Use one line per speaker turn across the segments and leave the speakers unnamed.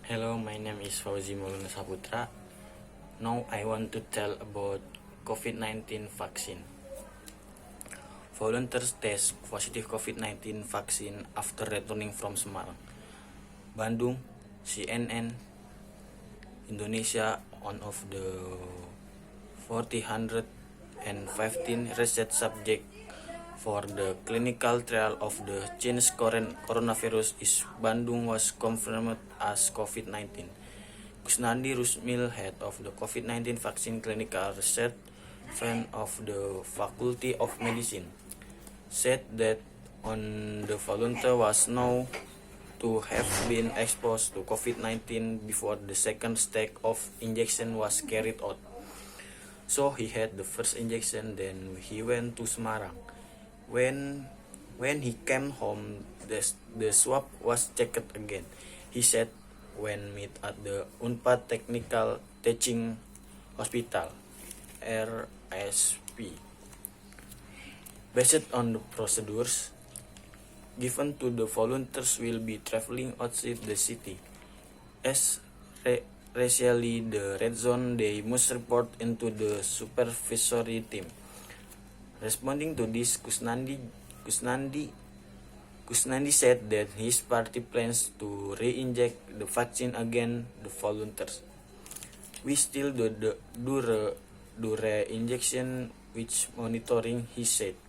Hello, my name is Fauzi Maulana Saputra. Now I want to tell about COVID-19 vaccine. Volunteers test positive COVID-19 vaccine after returning from Semarang. Bandung, CNN, Indonesia, one of the 415 research subject for the clinical trial of the Chinese coronavirus is Bandung was confirmed as COVID-19. Kusnandi Rusmil, head of the COVID-19 vaccine clinical research, friend of the Faculty of Medicine, said that on the volunteer was known to have been exposed to COVID-19 before the second stage of injection was carried out. So he had the first injection, then he went to Semarang. When he came home, the swab was checked again. He said when met at the Unpad Technical Teaching Hospital, RSP. Based on the procedures given to the volunteers will be traveling outside the city. As racially the red zone, they must report into the supervisory team. Responding to this, Kusnandi said that his party plans to re-inject the vaccine again the volunteers. We still do re-injection which monitoring, he said.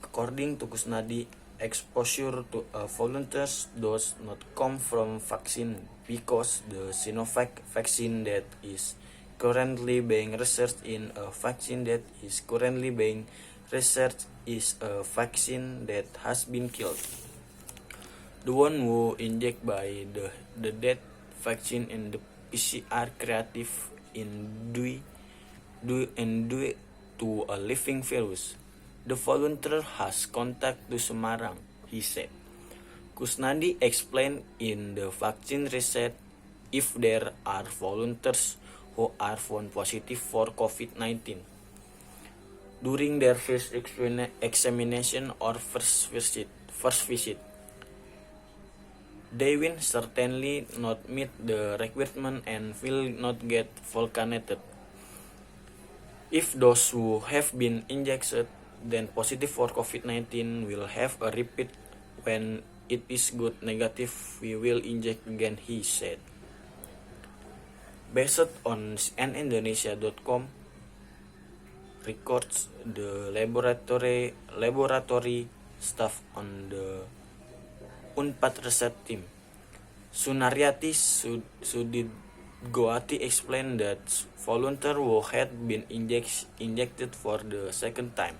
According to Kusnandi, exposure to a volunteers does not come from vaccine because the Sinovac vaccine that is currently being researched in a vaccine that is currently being researched is a vaccine that has been killed. The one who inject by the dead vaccine in the PCR creative in due to a living virus. The volunteer has contact to Semarang, he said. Kusnandi explained in the vaccine research if there are volunteers who are found positive for COVID-19 during their first examination or first visit. They will certainly not meet the requirement and will not get vaccinated. If those who have been injected then positive for COVID-19 will have a repeat. When it is good negative, we will inject again, he said. Based on cnindonesia.com records, the laboratory staff on the Unpad research team, Sunaryati Sudidgoati, explained that volunteers who had been injected for the second time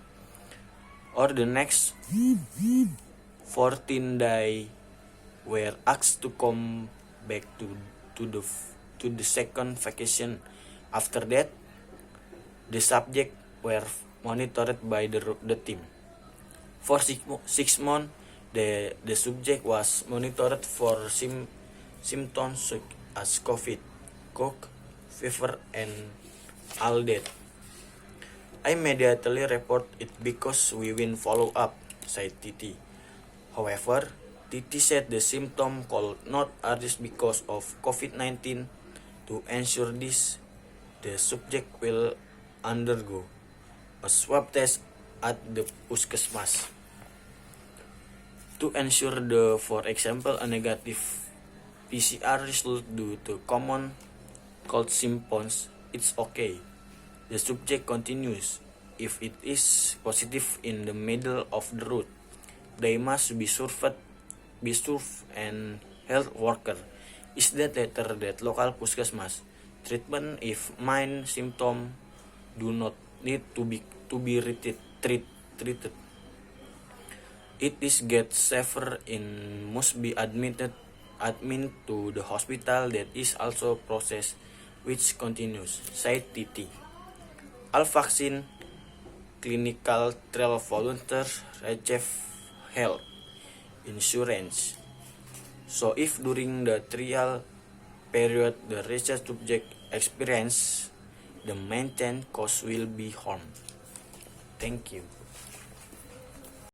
or the next 14 days were asked to come back to the second vacation. After that, the subject were monitored by the team. For 6 months, the subject was monitored for symptoms such as COVID, cough, fever, and all that. I immediately report it because we will follow up, said Titi. However, Titi said the symptom could not arise because of COVID-19. To ensure this, the subject will undergo a swab test at the puskesmas. To ensure for example, a negative PCR result due to common cold symptoms, it's okay. The subject continues. If it is positive in the middle of the road, they must be served and health worker is that letter that local puskesmas treatment if mild symptom do not need to be treated. It is get safer in must be admitted to the hospital that is also process which continues, said Titi. All vaccine clinical trial volunteers receive health insurance. So if during the trial period the research subject experience the maintenance cost will be harmed. Thank you.